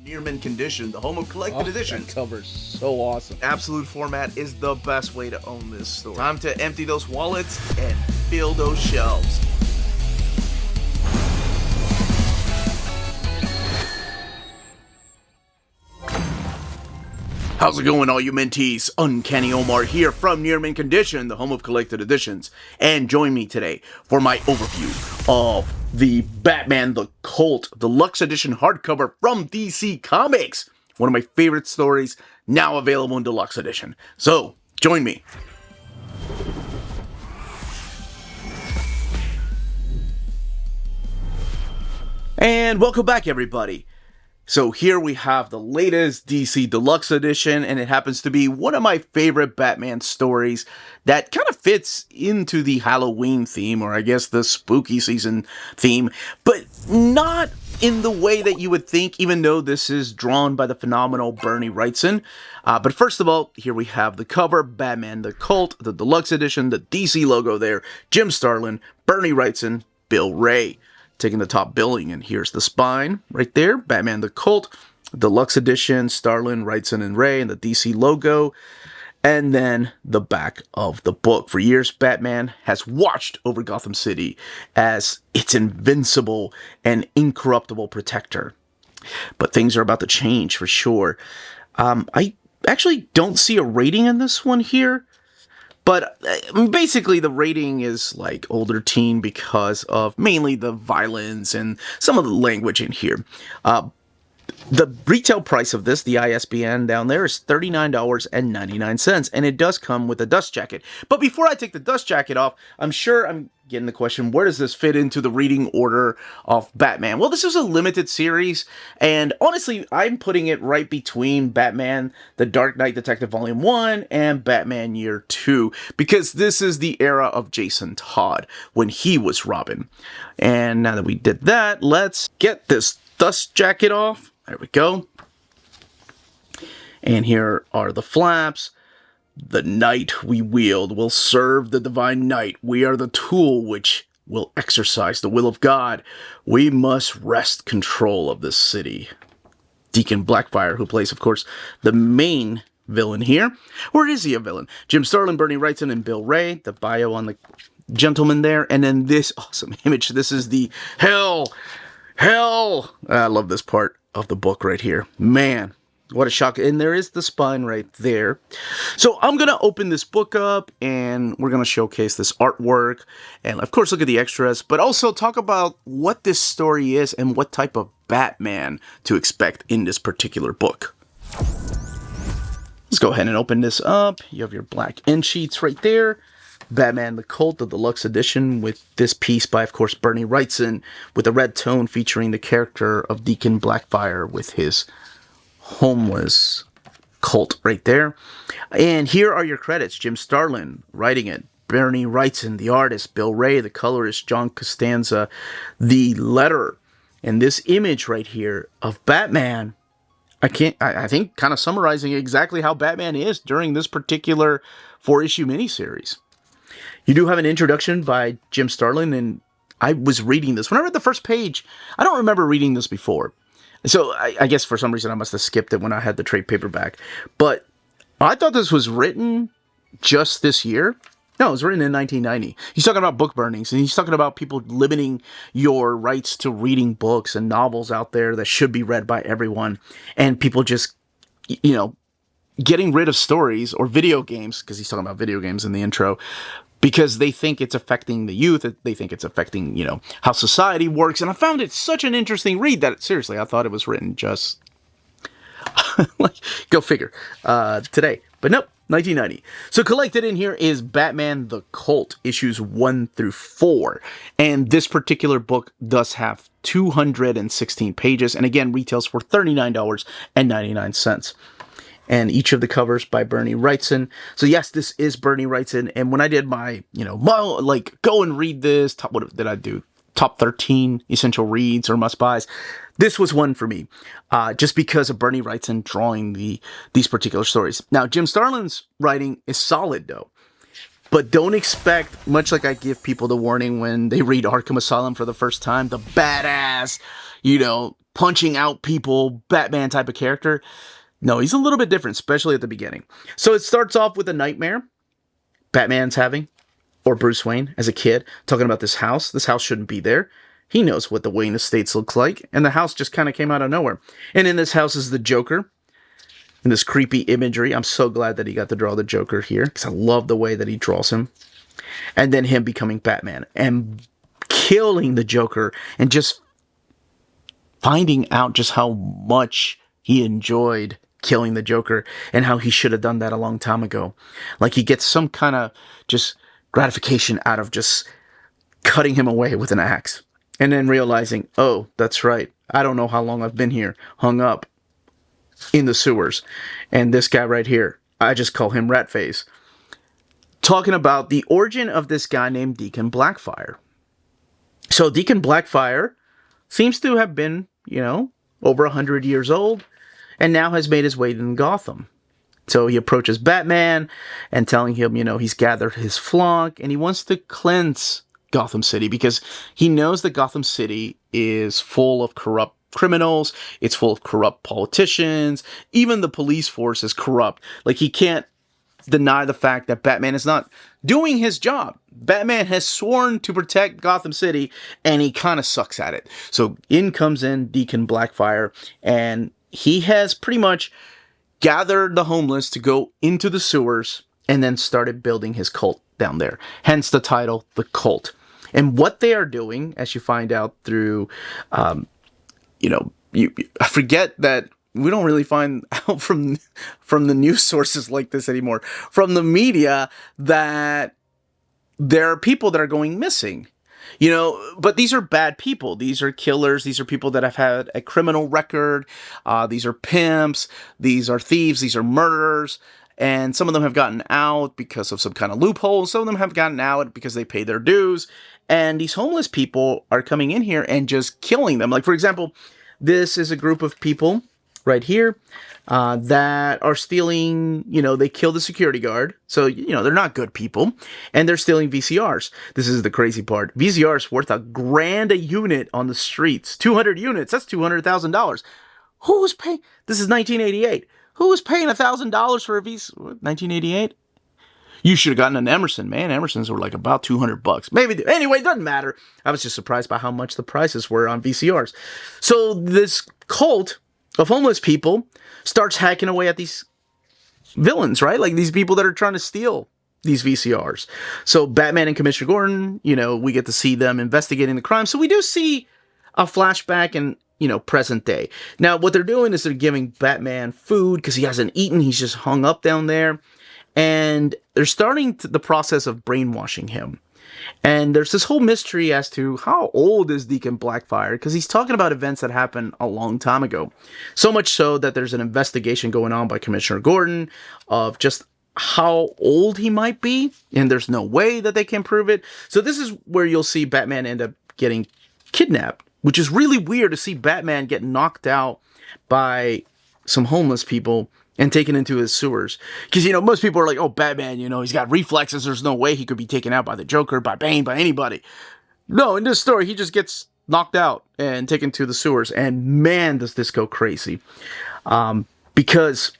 Near mint condition, the home of collected editions. That cover's so awesome. Absolute format is the best way to own this store. Time to empty those wallets and fill those shelves. How's it going, all you mentees? Uncanny Omar here from Near Mint Condition, the home of collected editions. And join me today for my overview of the Batman the Cult Deluxe Edition hardcover from DC Comics. One of my favorite stories, now available in Deluxe Edition. So, join me. And welcome back, everybody. So here we have the latest DC Deluxe Edition, and it happens to be one of my favorite Batman stories that kind of fits into the Halloween theme, or I guess the spooky season theme, but not in the way that you would think, even though this is drawn by the phenomenal Bernie Wrightson. But first of all, here we have the cover, Batman the Cult, the Deluxe Edition, the DC logo there, Jim Starlin, Bernie Wrightson, Bill Ray. Taking the top billing, and here's the spine right there, Batman the Cult, Deluxe Edition, Starlin, Wrightson, and Ray, and the DC logo, and then the back of the book. For years, Batman has watched over Gotham City as its invincible and incorruptible protector. But things are about to change for sure. I actually don't see a rating in this one here. But basically the rating is like older teen because of mainly the violence and some of the language in here. The retail price of this, the ISBN down there, is $39.99, and it does come with a dust jacket. But before I take the dust jacket off, I'm sure I'm getting the question, where does this fit into the reading order of Batman? Well, this is a limited series, and honestly, I'm putting it right between Batman, The Dark Knight Detective Volume 1, and Batman Year 2, because this is the era of Jason Todd, when he was Robin. And now that we did that, let's get this dust jacket off. There we go. And here are the flaps. The knight we wield will serve the divine night. We are the tool which will exercise the will of God. We must wrest control of this city. Deacon Blackfire, who plays, of course, the main villain here. Or is he a villain? Jim Starlin, Bernie Wrightson, and Bill Ray. The bio on the gentleman there. And then this awesome image. This is the hell. I love this part of the book right here. Man, what a shock. And there is the spine right there. So I'm going to open this book up, and we're going to showcase this artwork, and of course look at the extras, but also talk about what this story is and what type of Batman to expect in this particular book. Let's go ahead and open this up. You have your black end sheets right there. Batman the Cult, the Deluxe Edition, with this piece by, of course, Bernie Wrightson, with a red tone featuring the character of Deacon Blackfire with his homeless cult right there. And here are your credits. Jim Starlin writing it. Bernie Wrightson, the artist. Bill Ray, the colorist. John Costanza, the letterer. And this image right here of Batman, I think kind of summarizing exactly how Batman is during this particular 4-issue miniseries. You do have an introduction by Jim Starlin, and I was reading this. When I read the first page, I don't remember reading this before. So I guess for some reason I must have skipped it when I had the trade paperback. But I thought this was written just this year. No, it was written in 1990. He's talking about book burnings, and he's talking about people limiting your rights to reading books and novels out there that should be read by everyone. And people just, getting rid of stories or video games, because he's talking about video games in the intro, because they think it's affecting the youth, they think it's affecting, how society works. And I found it such an interesting read that, seriously, I thought it was written just, go figure, today. But nope, 1990. So collected in here is Batman the Cult, issues 1 through 4. And this particular book does have 216 pages, and again, retails for $39.99. And each of the covers by Bernie Wrightson. So yes, this is Bernie Wrightson. And when I did my, go and read this, what did I do? Top 13 essential reads or must-buys. This was one for me, just because of Bernie Wrightson drawing these particular stories. Now, Jim Starlin's writing is solid, though. But don't expect, much like I give people the warning when they read Arkham Asylum for the first time, the badass, punching out people, Batman type of character. No, he's a little bit different, especially at the beginning. So it starts off with a nightmare Batman's having, or Bruce Wayne as a kid, talking about this house. This house shouldn't be there. He knows what the Wayne Estates looks like, and the house just kind of came out of nowhere. And in this house is the Joker, and this creepy imagery. I'm so glad that he got to draw the Joker here, because I love the way that he draws him. And then him becoming Batman, and killing the Joker, and just finding out just how much he enjoyed killing the Joker, and how he should have done that a long time ago. Like, he gets some kind of just gratification out of just cutting him away with an axe. And then realizing, oh, that's right. I don't know how long I've been here, hung up in the sewers. And this guy right here, I just call him Ratface. Talking about the origin of this guy named Deacon Blackfire. So Deacon Blackfire seems to have been, over 100 years old, and now has made his way in Gotham. So he approaches Batman and telling him, he's gathered his flock, and he wants to cleanse Gotham City, because he knows that Gotham City is full of corrupt criminals, it's full of corrupt politicians, even the police force is corrupt. Like, he can't deny the fact that Batman is not doing his job. Batman has sworn to protect Gotham City, and he kind of sucks at it. So in comes Deacon Blackfire, and he has pretty much gathered the homeless to go into the sewers, and then started building his cult down there. Hence the title, The Cult. And what they are doing, as you find out through, I forget that we don't really find out from the news sources like this anymore, from the media, that there are people that are going missing. But these are bad people. These are killers. These are people that have had a criminal record. These are pimps. These are thieves. These are murderers. And some of them have gotten out because of some kind of loophole. Some of them have gotten out because they paid their dues. And these homeless people are coming in here and just killing them. Like, for example, this is a group of people right here that are stealing, they kill the security guard. So, they're not good people. And they're stealing VCRs. This is the crazy part. VCRs worth $1,000 a unit on the streets. 200 units, that's $200,000. Who was paying? This is 1988. Who was paying $1,000 for a VCR? 1988? You should have gotten an Emerson, man. Emersons were like about $200. Maybe. Anyway, it doesn't matter. I was just surprised by how much the prices were on VCRs. So this cult of homeless people starts hacking away at these villains, right? Like these people that are trying to steal these VCRs. So Batman and Commissioner Gordon, we get to see them investigating the crime. So we do see a flashback in, present day. Now, what they're doing is they're giving Batman food because he hasn't eaten. He's just hung up down there. And they're starting the process of brainwashing him. And there's this whole mystery as to how old is Deacon Blackfire, because he's talking about events that happened a long time ago. So much so that there's an investigation going on by Commissioner Gordon of just how old he might be, and there's no way that they can prove it. So this is where you'll see Batman end up getting kidnapped, which is really weird to see Batman get knocked out by some homeless people and taken into his sewers. Because, most people are like, oh, Batman, he's got reflexes. There's no way he could be taken out by the Joker, by Bane, by anybody. No, in this story, he just gets knocked out and taken to the sewers. And man, does this go crazy. Because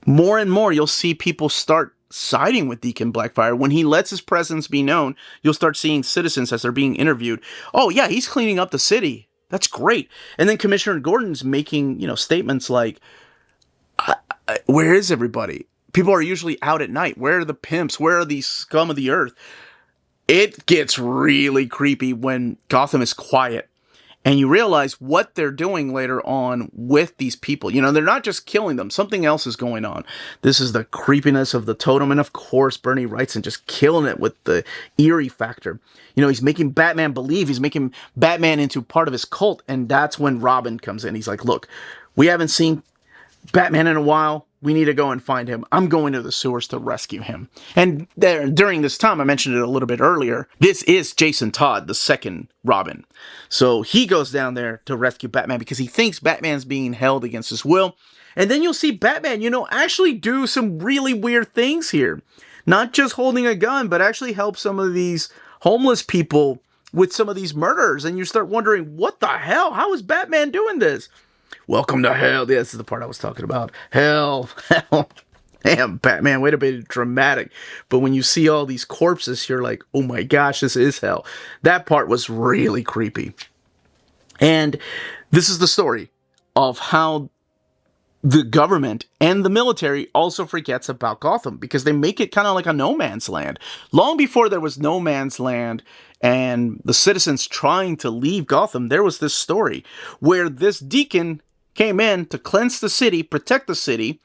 more and more, you'll see people start siding with Deacon Blackfire. When he lets his presence be known, you'll start seeing citizens as they're being interviewed. Oh, yeah, he's cleaning up the city. That's great. And then Commissioner Gordon's making, statements like, where is everybody? People are usually out at night. Where are the pimps? Where are these scum of the earth? It gets really creepy when Gotham is quiet. And you realize what they're doing later on with these people. They're not just killing them. Something else is going on. This is the creepiness of the totem. And of course, Bernie Wrightson just killing it with the eerie factor. He's making Batman believe. He's making Batman into part of his cult. And that's when Robin comes in. He's like, look, we haven't seen Batman in a while. We need to go and find him. I'm going to the sewers to rescue him. And during this time, I mentioned it a little bit earlier, this is Jason Todd, the second Robin. So he goes down there to rescue Batman because he thinks Batman's being held against his will. And then you'll see Batman, actually do some really weird things here. Not just holding a gun, but actually help some of these homeless people with some of these murders, and you start wondering, what the hell? How is Batman doing this? Welcome to hell. This is the part I was talking about. Hell. Damn, Batman, wait a bit, dramatic. But when you see all these corpses, you're like, oh my gosh, this is hell. That part was really creepy. And this is the story of how the government and the military also forgets about Gotham, because they make it kind of like a no man's land. Long before there was no man's land and the citizens trying to leave Gotham, there was this story where this deacon came in to cleanse the city, protect the city,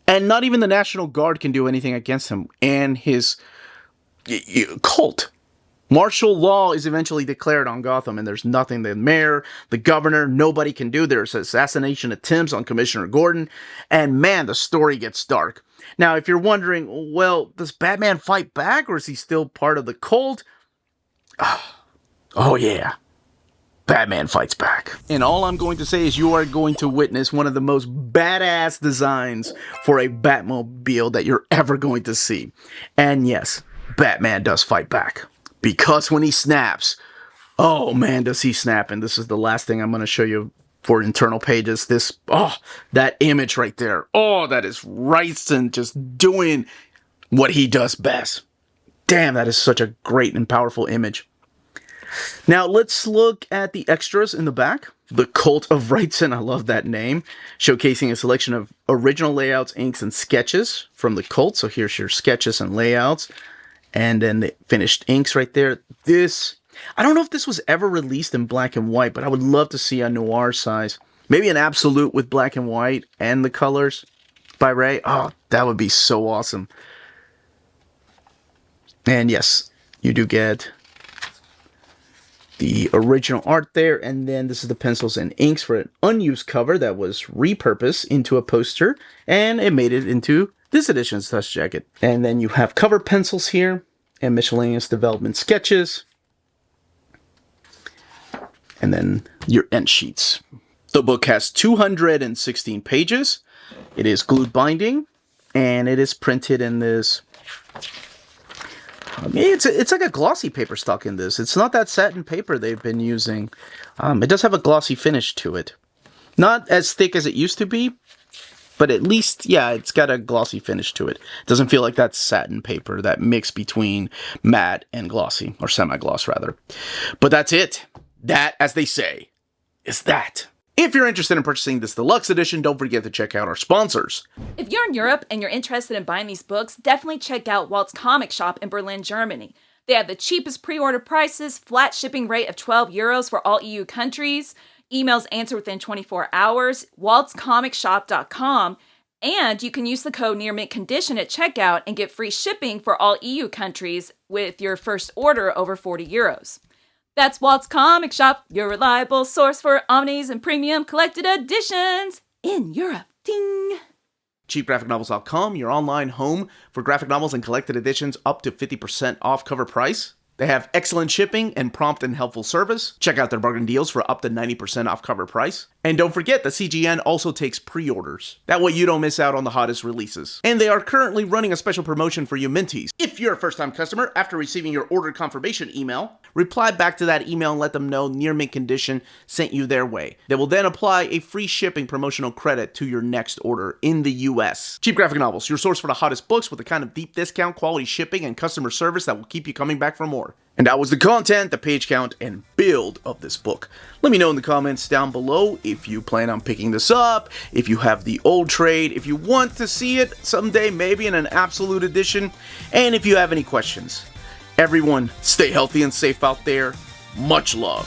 and not even the National Guard can do anything against him and his cult. Martial law is eventually declared on Gotham, and there's nothing the mayor, the governor, nobody can do. There's assassination attempts on Commissioner Gordon, and man, the story gets dark. Now, if you're wondering, well, does Batman fight back, or is he still part of the cult? Oh yeah, Batman fights back. And all I'm going to say is you are going to witness one of the most badass designs for a Batmobile that you're ever going to see. And yes, Batman does fight back. Because when he snaps, oh man, does he snap. And this is the last thing I'm going to show you for internal pages. That image right there. Oh, that is Wrightson just doing what he does best. Damn, that is such a great and powerful image. Now, let's look at the extras in the back. The Cult of Wrightson, I love that name. Showcasing a selection of original layouts, inks, and sketches from the cult. So here's your sketches and layouts. And then the finished inks right there. I don't know if this was ever released in black and white, but I would love to see a noir size. Maybe an absolute with black and white and the colors by Ray. Oh, that would be so awesome. And yes, you do get the original art there. And then this is the pencils and inks for an unused cover that was repurposed into a poster. And it made it into this edition's dust jacket. And then you have cover pencils here and miscellaneous development sketches. And then your end sheets. The book has 216 pages. It is glued binding, and it is printed in this. It's like a glossy paper stock in this. It's not that satin paper they've been using. It does have a glossy finish to it. Not as thick as it used to be, but at least, yeah, it's got a glossy finish to it. It doesn't feel like that satin paper, that mix between matte and glossy, or semi-gloss rather. But that's it. That, as they say, is that. If you're interested in purchasing this deluxe edition, don't forget to check out our sponsors. If you're in Europe and you're interested in buying these books, definitely check out Walt's Comic Shop in Berlin, Germany. They have the cheapest pre-order prices, flat shipping rate of €12 for all EU countries, emails answered within 24 hours, waltzcomicshop.com, and you can use the code nearmintcondition at checkout and get free shipping for all EU countries with your first order over €40. That's Walt's Comic Shop, your reliable source for omnis and premium collected editions in Europe. Ding! CheapGraphicNovels.com, your online home for graphic novels and collected editions up to 50% off cover price. They have excellent shipping and prompt and helpful service. Check out their bargain deals for up to 90% off cover price. And don't forget that CGN also takes pre-orders. That way you don't miss out on the hottest releases. And they are currently running a special promotion for you Minties. If you're a first-time customer, after receiving your order confirmation email, reply back to that email and let them know Near Mint Condition sent you their way. They will then apply a free shipping promotional credit to your next order in the US. Cheap Graphic Novels, your source for the hottest books with the kind of deep discount, quality shipping, and customer service that will keep you coming back for more. And that was the content, the page count, and build of this book. Let me know in the comments down below if you plan on picking this up, if you have the old trade, if you want to see it someday, maybe in an absolute edition, and if you have any questions. Everyone, stay healthy and safe out there. Much love.